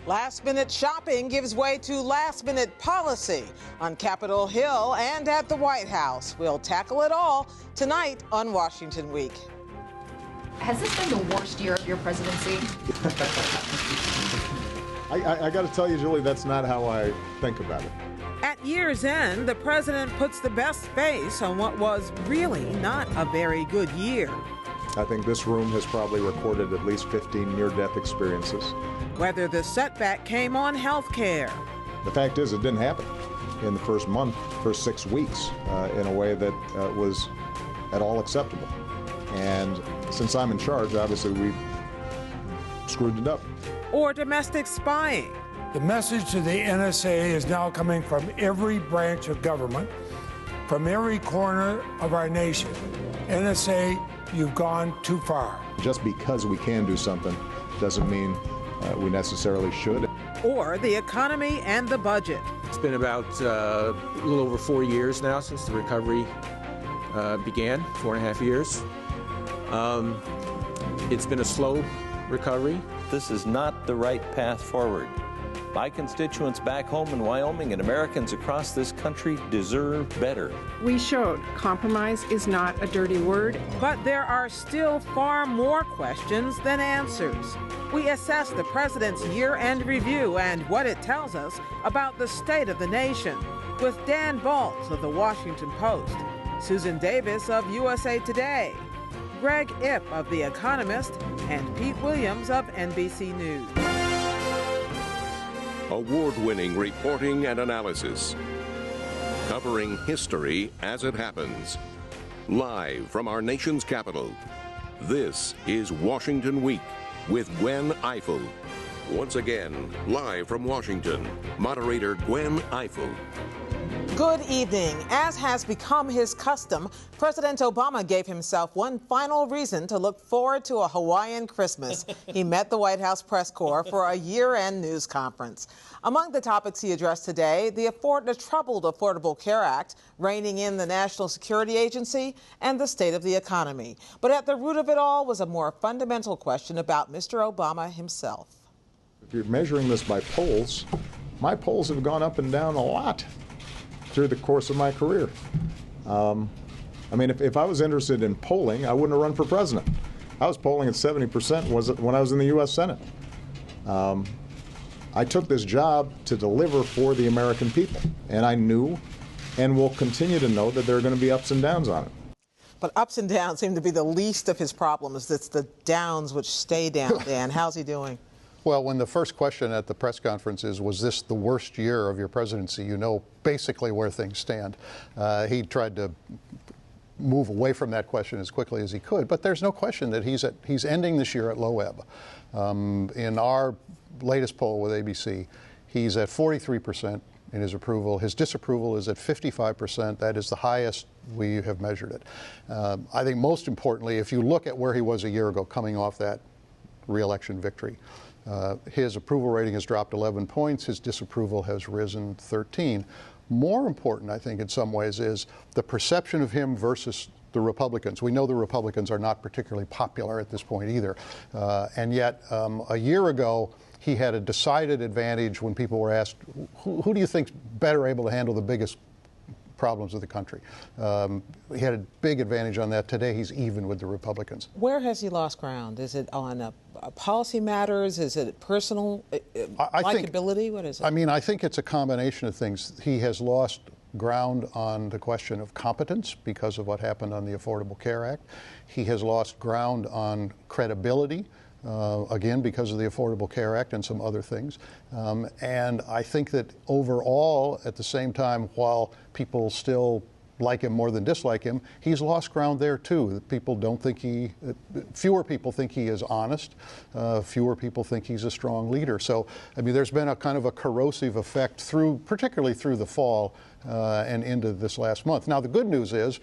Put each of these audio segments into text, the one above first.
Last-minute shopping gives way to last-minute policy on Capitol Hill and at the White House. We'll tackle it all tonight on Washington Week. Has this been the worst year of your presidency? I got to tell you, Julie, that's not how I think about it. At year's end, the president puts the best face on what was really not a very good year. I think this room has probably recorded at least 15 near-death experiences. Whether the setback came on health care. The fact is, it didn't happen in the first month, first 6 weeks, in a way that was at all acceptable. And since I'm in charge, obviously we've screwed it up. Or domestic spying. The message to the NSA is now coming from every branch of government, from every corner of our nation. NSA, you've gone too far. Just because we can do something doesn't mean we necessarily should. Or the economy and the budget. It's been about a little over 4 years now since the recovery began, 4.5 years. It's been a slow recovery. This is not the right path forward. My constituents back home in Wyoming and Americans across this country deserve better. We showed compromise is not a dirty word. But there are still far more questions than answers. We assess the president's year-end review and what it tells us about the state of the nation with Dan Balz of the Washington Post, Susan Davis of USA Today, Greg Ip of The Economist, and Pete Williams of NBC News. Award-winning reporting and analysis, covering history as it happens. Live from our nation's capital, this is Washington Week with Gwen Ifill. Once again, live from Washington, moderator Gwen Ifill. Good evening. As has become his custom, President Obama gave himself one final reason to look forward to a Hawaiian Christmas. He met the White House press corps for a year-end news conference. Among the topics he addressed today, the troubled Affordable Care Act, reining in the National Security Agency, and the state of the economy. But at the root of it all was a more fundamental question about Mr. Obama himself. If you're measuring this by polls, my polls have gone up and down a lot through the course of my career. I mean, if I was interested in polling, I wouldn't have run for president. I was polling at 70% when I was in the U.S. Senate. I took this job to deliver for the American people, and I knew and will continue to know that there are going to be ups and downs on it. But ups and downs seem to be the least of his problems. It's the downs which stay down, Dan. How's he doing? Well, when the first question at the press conference is, was this the worst year of your presidency, you know basically where things stand. He tried to move away from that question as quickly as he could, but there's no question that he's ending this year at low ebb. In our latest poll with ABC, he's at 43% in his approval. His disapproval is at 55%. That is the highest we have measured it. I think most importantly, if you look at where he was a year ago coming off that re-election victory, his approval rating has dropped 11 points. His disapproval has risen 13. More important, I think, in some ways, is the perception of him versus the Republicans. We know the Republicans are not particularly popular at this point either. And yet, a year ago, he had a decided advantage when people were asked, who do you think's better able to handle the biggest problems of the country? He had a big advantage on that. Today, he's even with the Republicans. Where has he lost ground? Is it on policy matters? Is it personal likability? What is it? I mean, I think it's a combination of things. He has lost ground on the question of competence because of what happened on the Affordable Care Act. He has lost ground on credibility, again, because of the Affordable Care Act and some other things. And I think that overall, at the same time, while people still like him more than dislike him, he's lost ground there too. People don't think fewer people think he is honest. Fewer people think he's a strong leader. So, I mean, there's been a kind of a corrosive effect particularly through the fall and into this last month. Now, the good news is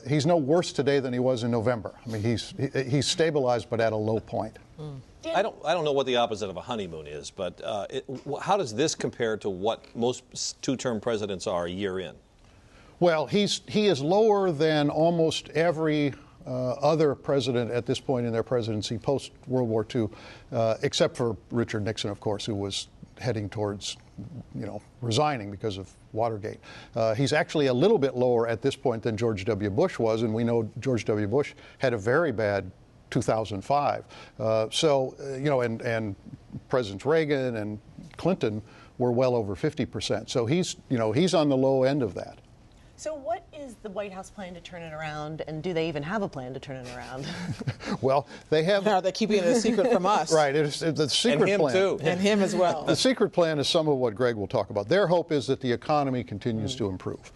he's no worse today than he was in November. I mean, he's stabilized, but at a low point. I don't know what the opposite of a honeymoon is, but how does this compare to what most two-term presidents are a year in? Well, he is lower than almost every other president at this point in their presidency post-World War II, except for Richard Nixon, of course, who was heading towards, resigning because of Watergate. He's actually a little bit lower at this point than George W. Bush was, and we know George W. Bush had a very bad 2005. And Presidents Reagan and Clinton were well over 50%. So he's on the low end of that. So what is the White House plan to turn it around, and do they even have a plan to turn it around? Well, they have. Are they keeping it a secret from us? Right, it's the secret plan. And him too. And him as well. The secret plan is some of what Greg will talk about. Their hope is that the economy continues to improve.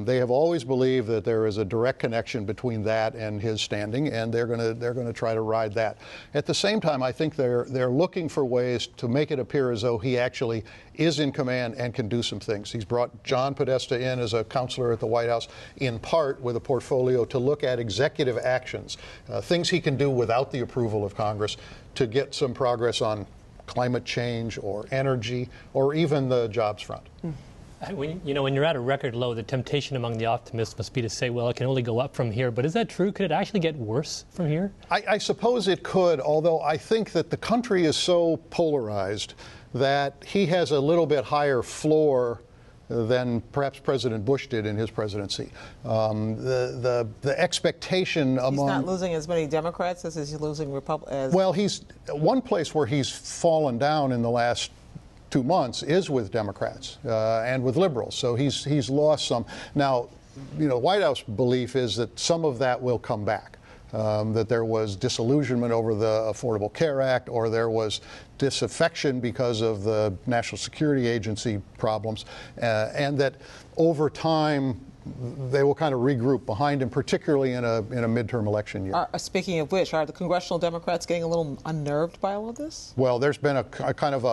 They have always believed that there is a direct connection between that and his standing, and they're going to try to ride that. At the same time, I think they're looking for ways to make it appear as though he actually is in command and can do some things. He's brought John Podesta in as a counselor at the White House, in part with a portfolio to look at executive actions, things he can do without the approval of Congress to get some progress on climate change or energy or even the jobs front. When you're at a record low, the temptation among the optimists must be to say, well, it can only go up from here. But is that true? Could it actually get worse from here? I suppose it could, although I think that the country is so polarized that he has a little bit higher floor than perhaps President Bush did in his presidency. The expectation among... He's not losing as many Democrats as he's losing Republicans. Well, one place where he's fallen down in the last 2 months is with Democrats and with liberals. So he's lost some. Now, White House belief is that some of that will come back. That there was disillusionment over the Affordable Care Act, or there was disaffection because of the National Security Agency problems, and that over time they will kind of regroup behind him, particularly in a midterm election year. Speaking of which, are the congressional Democrats getting a little unnerved by all of this? Well, there's been a kind of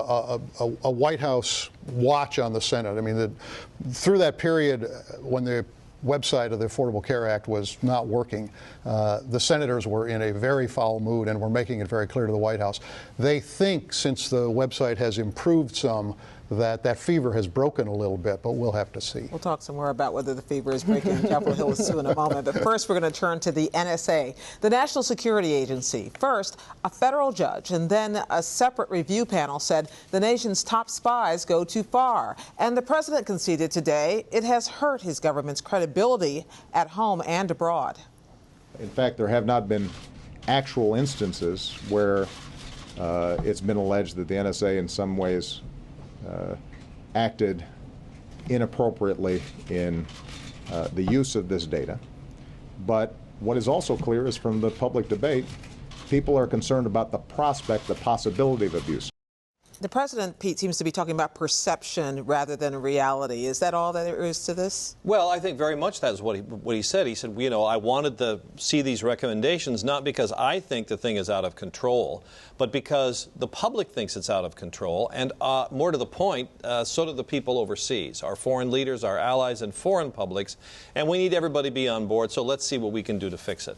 a White House watch on the Senate. I mean, through that period when the website of the Affordable Care Act was not working, the senators were in a very foul mood and were making it very clear to the White House. They think, since the website has improved some, that fever has broken a little bit, but we'll have to see. We'll talk some more about whether the fever is breaking in Capitol Hill too in a moment. But first, we're going to turn to the NSA, the National Security Agency. First, a federal judge and then a separate review panel said the nation's top spies go too far. And the president conceded today it has hurt his government's credibility at home and abroad. In fact, there have not been actual instances where it's been alleged that the NSA in some ways acted inappropriately in the use of this data. But what is also clear is from the public debate, people are concerned about the prospect, the possibility of abuse. The president, Pete, seems to be talking about perception rather than reality. Is that all that there is to this? Well, I think very much that is what he said. He said, I wanted to see these recommendations not because I think the thing is out of control, but because the public thinks it's out of control. And more to the point, so do the people overseas, our foreign leaders, our allies, and foreign publics. And we need everybody to be on board, so let's see what we can do to fix it.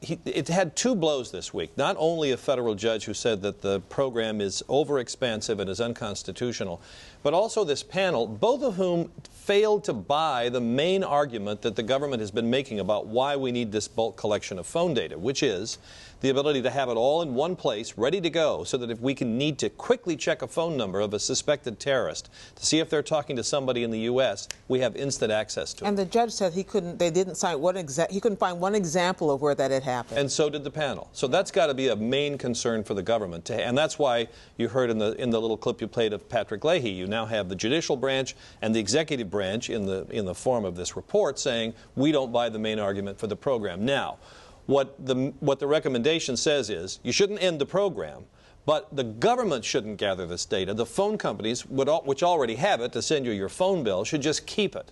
It had two blows this week. Not only a federal judge who said that the program is overexpansive and is unconstitutional, but also this panel, both of whom failed to buy the main argument that the government has been making about why we need this bulk collection of phone data, which is the ability to have it all in one place, ready to go, so that if we need to quickly check a phone number of a suspected terrorist to see if they're talking to somebody in the U.S., we have instant access to it. And the judge said he couldn't find one example of where that had happened. And so did the panel. So that's got to be a main concern for the government. And that's why you heard in the little clip you played of Patrick Leahy, you now have the judicial branch and the executive branch in the form of this report saying we don't buy the main argument for the program. Now, what the recommendation says is you shouldn't end the program, but the government shouldn't gather this data. The phone companies, which already have it to send you your phone bill, should just keep it,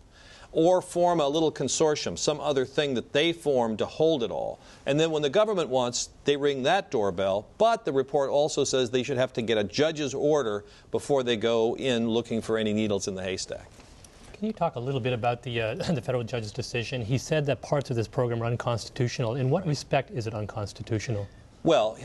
or form a little consortium, some other thing that they form to hold it all. And then when the government wants, they ring that doorbell. But the report also says they should have to get a judge's order before they go in looking for any needles in the haystack. Can you talk a little bit about the federal judge's decision? He said that parts of this program are unconstitutional. In what respect is it unconstitutional? Well,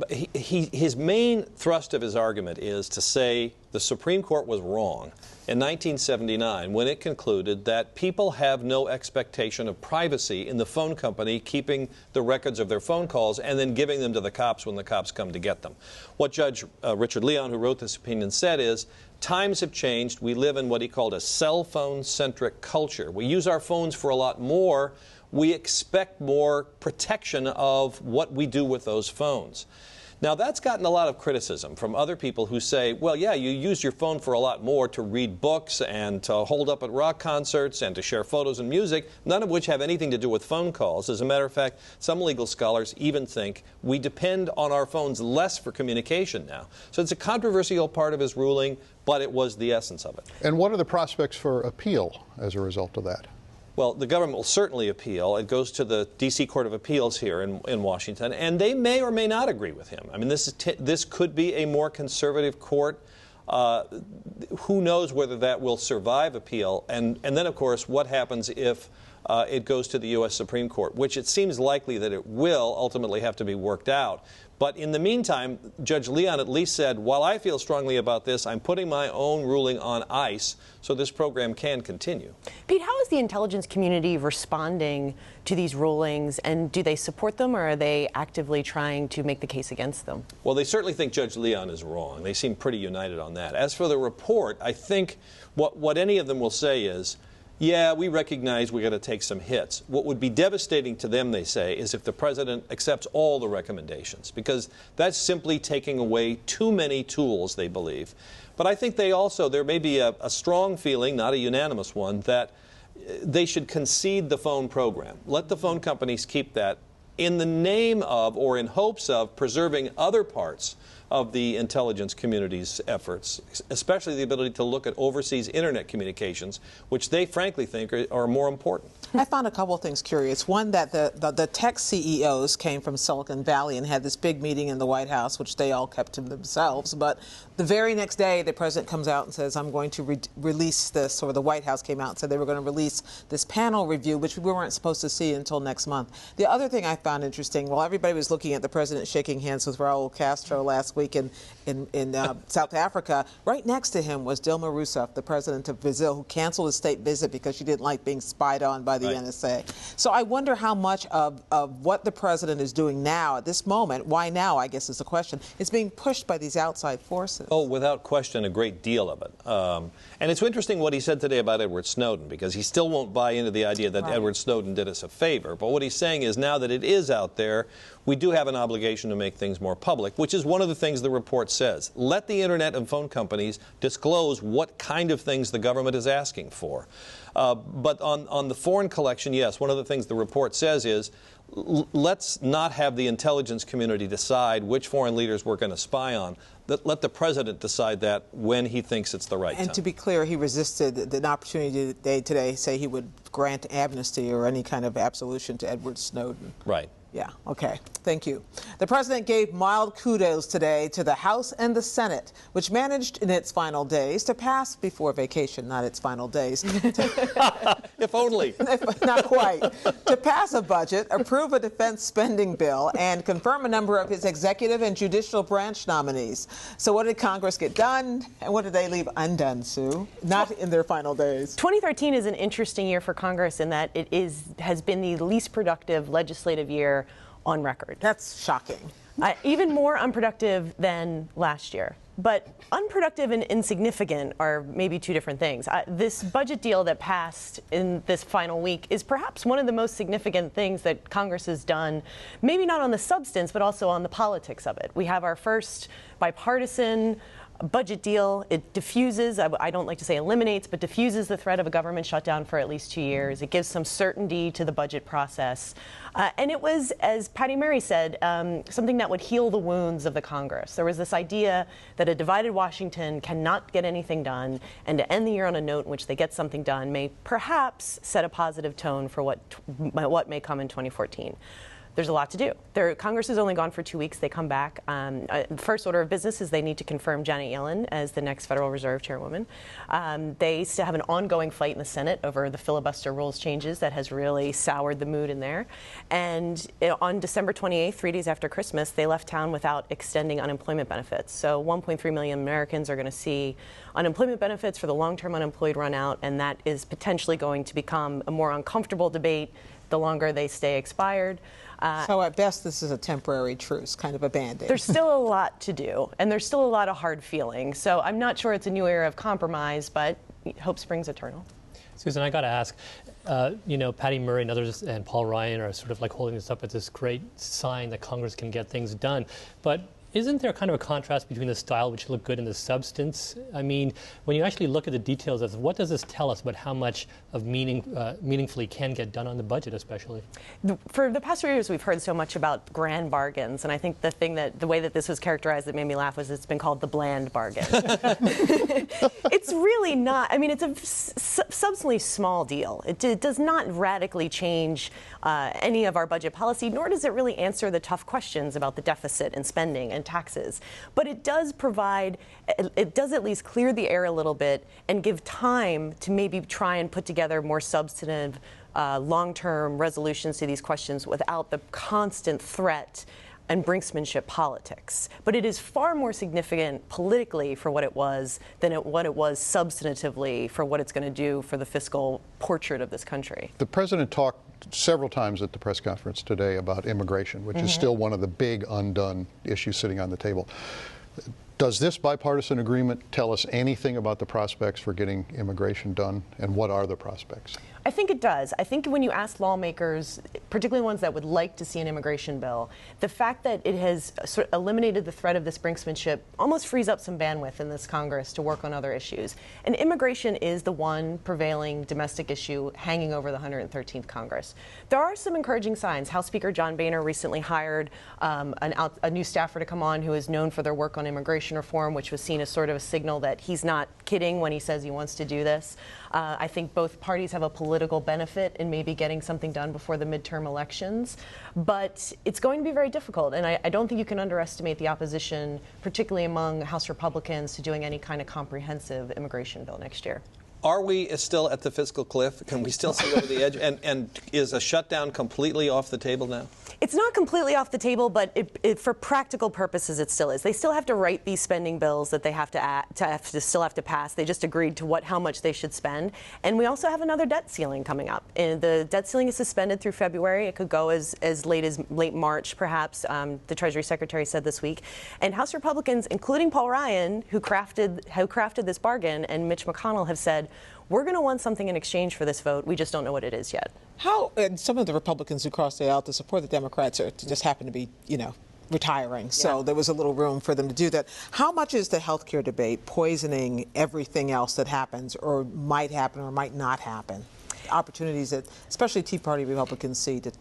his main thrust of his argument is to say the Supreme Court was wrong in 1979 when it concluded that people have no expectation of privacy in the phone company keeping the records of their phone calls and then giving them to the cops when the cops come to get them. What Judge Richard Leon, who wrote this opinion, said is, times have changed. We live in what he called a cell phone-centric culture. We use our phones for a lot more. We expect more protection of what we do with those phones. Now, that's gotten a lot of criticism from other people who say, well, yeah, you use your phone for a lot more to read books and to hold up at rock concerts and to share photos and music, none of which have anything to do with phone calls. As a matter of fact, some legal scholars even think we depend on our phones less for communication now. So it's a controversial part of his ruling, but it was the essence of it. And what are the prospects for appeal as a result of that? Well, the government will certainly appeal. It goes to the D.C. Court of Appeals here in Washington, and they may or may not agree with him. I mean, this could be a more conservative court. Who knows whether that will survive appeal? And then, of course, what happens if it goes to the U.S. Supreme Court, which it seems likely that it will ultimately have to be worked out. But in the meantime, Judge Leon at least said, while I feel strongly about this, I'm putting my own ruling on ice so this program can continue. Pete, how is the intelligence community responding to these rulings, and do they support them, or are they actively trying to make the case against them? Well, they certainly think Judge Leon is wrong. They seem pretty united on that. As for the report, I think what any of them will say is, yeah, we recognize we got to take some hits. What would be devastating to them, they say, is if the president accepts all the recommendations, because that's simply taking away too many tools, they believe. But I think there may be a strong feeling, not a unanimous one, that they should concede the phone program. Let the phone companies keep that in the name of or in hopes of preserving other parts of the intelligence community's efforts, especially the ability to look at overseas internet communications, which they frankly think are more important. I found a couple of things curious. One, that the tech CEOs came from Silicon Valley and had this big meeting in the White House, which they all kept to themselves. But the very next day, the president comes out and says, I'm going to release this, or the White House came out and said they were going to release this panel review, which we weren't supposed to see until next month. The other thing I found interesting, while everybody was looking at the president shaking hands with Raul Castro last week in South Africa, right next to him was Dilma Rousseff, the president of Brazil, who canceled his state visit because she didn't like being spied on by the NSA. So I wonder how much of what the president is doing now at this moment, why now, I guess is the question, is being pushed by these outside forces. Oh, without question, a great deal of it. And it's interesting what he said today about Edward Snowden, because he still won't buy into the idea that Edward Snowden did us a favor. But what he's saying is now that it is out there, we do have an obligation to make things more public, which is one of the things the report says. Let the internet and phone companies disclose what kind of things the government is asking for. But on the foreign collection, yes, one of the things the report says is let's not have the intelligence community decide which foreign leaders we're going to spy on. Let the president decide that when he thinks it's the right time. And to be clear, he resisted the opportunity today say he would grant amnesty or any kind of absolution to Edward Snowden. Right. Yeah, okay. Thank you. The president gave mild kudos today to the House and the Senate, which managed in its final days to pass before vacation, not its final days. If only. Not quite. To pass a budget, approve a defense spending bill, and confirm a number of his executive and judicial branch nominees. So what did Congress get done, and what did they leave undone, Sue? Not in their final days. 2013 is an interesting year for Congress in that it has been the least productive legislative year on record. That's shocking. Even more unproductive than last year. But unproductive and insignificant are maybe two different things. This budget deal that passed in this final week is perhaps one of the most significant things that Congress has done, maybe not on the substance, but also on the politics of it. We have our first bipartisan budget deal. It diffuses, I don't like to say eliminates, but diffuses the threat of a government shutdown for at least 2 years. It gives some certainty to the budget process. And it was, as Patty Murray said, something that would heal the wounds of the Congress. There was this idea that a divided Washington cannot get anything done, and to end the year on a note in which they get something done may perhaps set a positive tone for what may come in 2014. there's a lot to do. Congress is only gone for 2 weeks. They come back. First order of business is they need to confirm Janet Yellen as the next Federal Reserve Chairwoman. They still have an ongoing fight in the Senate over the filibuster rules changes that has really soured the mood in there. And on December 28th, 3 days after Christmas, they left town without extending unemployment benefits. So 1.3 million Americans are going to see unemployment benefits for the long-term unemployed run out, and that is potentially going to become a more uncomfortable debate the longer they stay expired. So at best, this is a temporary truce, kind of a Band-Aid. There's still a lot to do, and there's still a lot of hard feelings. So I'm not sure it's a new era of compromise, but hope springs eternal. Susan, I got to ask, Patty Murray and others and Paul Ryan are sort of like holding this up as this great sign that Congress can get things done. But isn't there kind of a contrast between the style, which looked good, and the substance? I mean, when you actually look at the details of what does this tell us about how much of meaningfully can get done on the budget, especially? For the past 3 years, we've heard so much about grand bargains, and I think the way that this was characterized that made me laugh was it's been called the bland bargain. It's really not. I mean, it's a substantially small deal. It does not radically change any of our budget policy, nor does it really answer the tough questions about the deficit and spending and taxes. But it does at least clear the air a little bit and give time to maybe try and put together more substantive long-term resolutions to these questions without the constant threat and brinksmanship politics. But it is far more significant politically for what it was than what it was substantively for what it's going to do for the fiscal portrait of this country. The president talked several times at the press conference today about immigration, which is still one of the big undone issues sitting on the table. Does this bipartisan agreement tell us anything about the prospects for getting immigration done, and what are the prospects? I think it does. I think when you ask lawmakers, particularly ones that would like to see an immigration bill, the fact that it has sort of eliminated the threat of this brinksmanship almost frees up some bandwidth in this Congress to work on other issues. And immigration is the one prevailing domestic issue hanging over the 113th Congress. There are some encouraging signs. House Speaker John Boehner recently hired a new staffer to come on who is known for their work on immigration reform, which was seen as sort of a signal that he's not kidding when he says he wants to do this. I think both parties have a political benefit in maybe getting something done before the midterm elections, but it's going to be very difficult, and I don't think you can underestimate the opposition, particularly among House Republicans, to doing any kind of comprehensive immigration bill next year. Are we still at the fiscal cliff? Can we still see over the edge? And is a shutdown completely off the table now? It's not completely off the table, but for practical purposes, it still is. They still have to write these spending bills that they still have to pass. They just agreed to how much they should spend. And we also have another debt ceiling coming up. And the debt ceiling is suspended through February. It could go as late March, perhaps, the Treasury Secretary said this week. And House Republicans, including Paul Ryan, who crafted this bargain, and Mitch McConnell have said, we're going to want something in exchange for this vote. We just don't know what it is yet. And some of the Republicans who crossed the aisle to support the Democrats just happen to be, retiring. So there was a little room for them to do that. How much is the health care debate poisoning everything else that happens or might happen or might not happen? Opportunities that especially Tea Party Republicans see to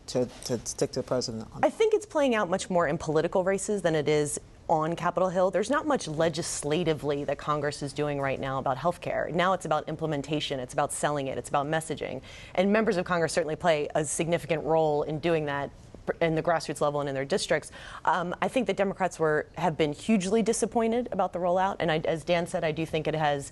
stick to the president on. I think it's playing out much more in political races than it is on Capitol Hill. There's not much legislatively that Congress is doing right now about health care. Now it's about implementation, it's about selling it, it's about messaging. And members of Congress certainly play a significant role in doing that in the grassroots level and in their districts. I think the Democrats have been hugely disappointed about the rollout. And as Dan said, I do think it has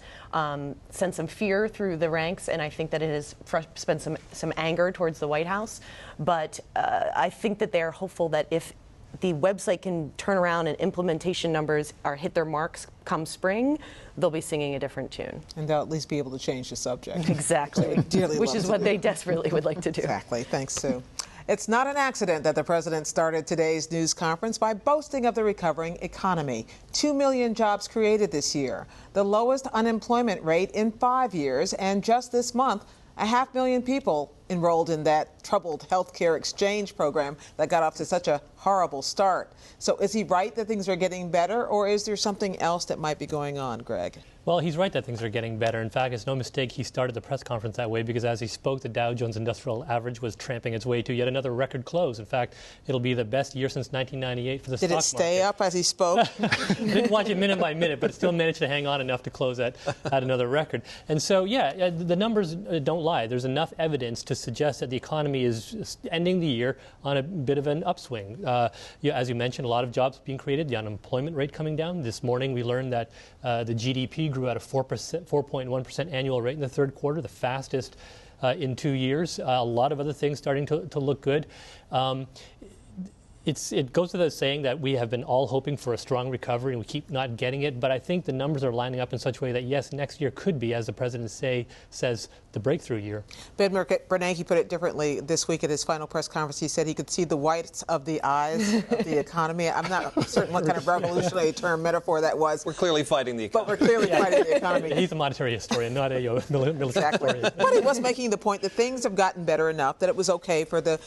sent some fear through the ranks, and I think that it has spent some anger towards the White House. But I think that they're hopeful that if the website can turn around and implementation numbers hit their marks come spring, they'll be singing a different tune. And they'll at least be able to change the subject. Exactly. Which is what they desperately would like to do. Exactly. Thanks, Sue. It's not an accident that the president started today's news conference by boasting of the recovering economy. 2 million jobs created this year, the lowest unemployment rate in 5 years, and just this month, 500,000 people enrolled in that troubled health care exchange program that got off to such a horrible start. So is he right that things are getting better, or is there something else that might be going on, Greg? Well, he's right that things are getting better. In fact, it's no mistake he started the press conference that way, because as he spoke, the Dow Jones Industrial Average was tramping its way to yet another record close. In fact, it'll be the best year since 1998 for the stock market. Did it stay up as he spoke? I didn't watch it minute by minute, but it still managed to hang on enough to close at another record. And so, yeah, the numbers don't lie. There's enough evidence to suggests that the economy is ending the year on a bit of an upswing. As you mentioned, a lot of jobs being created, the unemployment rate coming down. This morning we learned that the GDP grew at a 4.1% annual rate in the third quarter, the fastest in 2 years. A lot of other things starting to look good. It goes without saying that we have been all hoping for a strong recovery and we keep not getting it, but I think the numbers are lining up in such a way that, yes, next year could be, as the president says, the breakthrough year. Ben Bernanke put it differently this week at his final press conference. He said he could see the whites of the eyes of the economy. I'm not certain what kind of revolutionary term metaphor that was. We're clearly fighting the economy. But we're clearly fighting the economy. He's a monetary historian, not a military historian. But he was making the point that things have gotten better enough that it was okay for the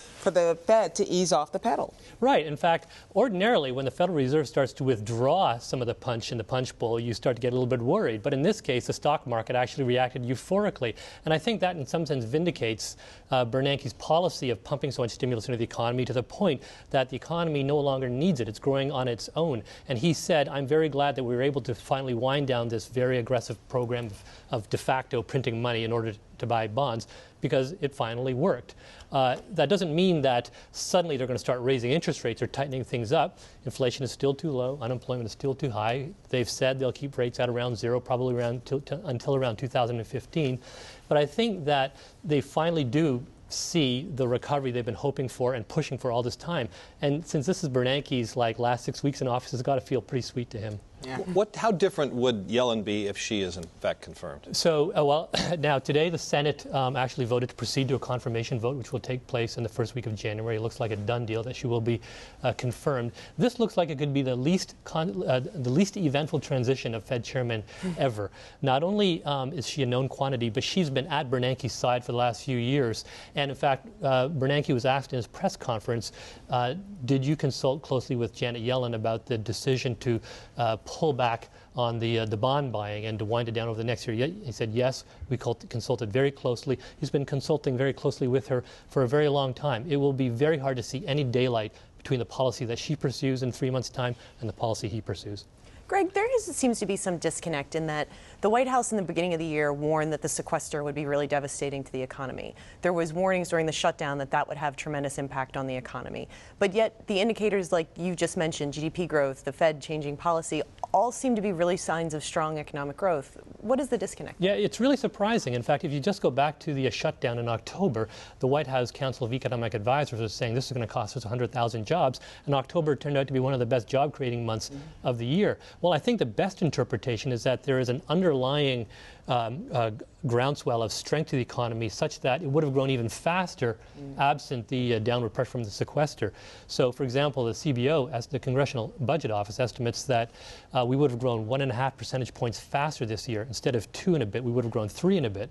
Fed to ease off the pedal. Right. In fact, ordinarily, when the Federal Reserve starts to withdraw some of the punch in the punch bowl, you start to get a little bit worried. But in this case, the stock market actually reacted euphorically. And I think that in some sense vindicates Bernanke's policy of pumping so much stimulus into the economy to the point that the economy no longer needs it. It's growing on its own. And he said, I'm very glad that we were able to finally wind down this very aggressive program of de facto printing money in order to buy bonds, because it finally worked. That doesn't mean that suddenly they're going to start raising interest rates or tightening things up. Inflation is still too low. Unemployment is still too high. They've said they'll keep rates at around zero, probably until around 2015. But I think that they finally do see the recovery they've been hoping for and pushing for all this time. And since this is Bernanke's last 6 weeks in office, it's got to feel pretty sweet to him. Yeah. How different would Yellen be if she is in fact confirmed? So, now today the Senate actually voted to proceed to a confirmation vote, which will take place in the first week of January. It looks like a done deal that she will be confirmed. This looks like it could be the least eventful transition of Fed chairman ever. Not only is she a known quantity, but she's been at Bernanke's side for the last few years. And in fact, Bernanke was asked in his press conference, did you consult closely with Janet Yellen about the decision to pull back on the bond buying and to wind it down over the next year? He said, yes, we consulted very closely. He's been consulting very closely with her for a very long time. It will be very hard to see any daylight between the policy that she pursues in 3 months' time and the policy he pursues. Greg, there seems to be some disconnect in that the White House in the beginning of the year warned that the sequester would be really devastating to the economy. There was warnings during the shutdown that would have tremendous impact on the economy. But yet the indicators like you just mentioned, GDP growth, the Fed changing policy, all seem to be really signs of strong economic growth. What is the disconnect? Yeah, it's really surprising. In fact, if you just go back to the shutdown in October, the White House Council of Economic Advisors was saying this is going to cost us 100,000 jobs, and October turned out to be one of the best job-creating months of the year. Well, I think the best interpretation is that there is an underlying groundswell of strength to the economy such that it would have grown even faster absent the downward pressure from the sequester. So, for example, the CBO, as the Congressional Budget Office, estimates that we would have grown 1.5 percentage points faster this year. Instead of 2 and a bit, we would have grown 3 and a bit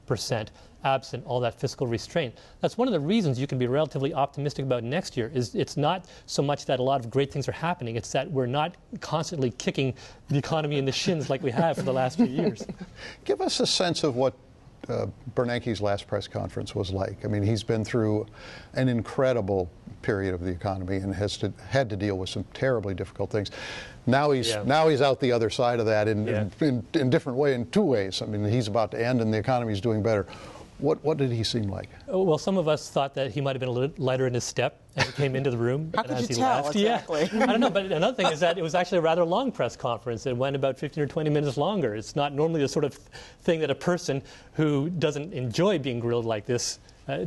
percent absent all that fiscal restraint. That's one of the reasons you can be relatively optimistic about next year. Is it's not so much that a lot of great things are happening, it's that we're not constantly kicking the economy in the shins like we have for the last few years. Give us a sense of what Bernanke's last press conference was like. I mean, he's been through an incredible period of the economy and had to deal with some terribly difficult things. Now he's out the other side of that in different way, in 2 ways. I mean, he's about to end and the economy's doing better. What did he seem like? Well, some of us thought that he might have been a little lighter in his step as he came into the room. How could you tell? Exactly. Yeah. I don't know, but another thing is that it was actually a rather long press conference. It went about 15 or 20 minutes longer. It's not normally the sort of thing that a person who doesn't enjoy being grilled like this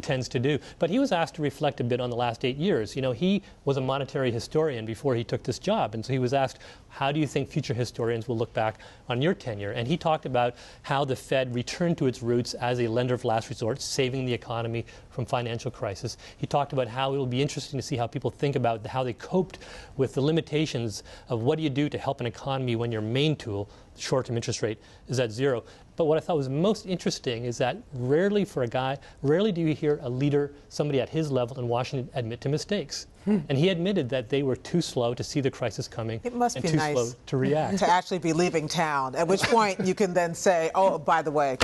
tends to do. But he was asked to reflect a bit on the last 8 years. You know, he was a monetary historian before he took this job, and so he was asked, how do you think future historians will look back on your tenure? And he talked about how the Fed returned to its roots as a lender of last resort, saving the economy from financial crisis. He talked about how it will be interesting to see how people think about how they coped with the limitations of what do you do to help an economy when your main tool, the short-term interest rate, is at zero. But what I thought was most interesting is that rarely do you hear a leader, somebody at his level in Washington, admit to mistakes. And he admitted that they were too slow to see the crisis coming and too slow to react. To actually be leaving town, at which point you can then say, oh, by the way,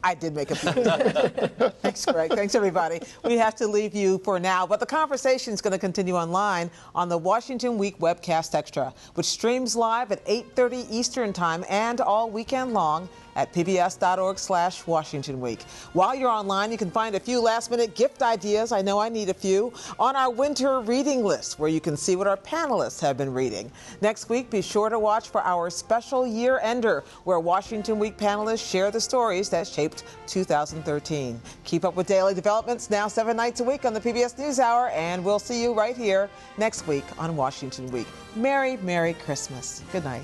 I did make a few mistakes. Thanks, Greg. Thanks, everybody. We have to leave you for now, but the conversation is going to continue online on the Washington Week Webcast Extra, which streams live at 8:30 Eastern Time and all weekend long at pbs.org/Washington Week. While you're online, you can find a few last-minute gift ideas. I know I need a few on our winter reading list, where you can see what our panelists have been reading. Next week, be sure to watch for our special year-ender, where Washington Week panelists share the stories that shaped 2013. Keep up with daily developments now 7 nights a week on the PBS NewsHour, and we'll see you right here next week on Washington Week. Merry, Merry Christmas. Good night.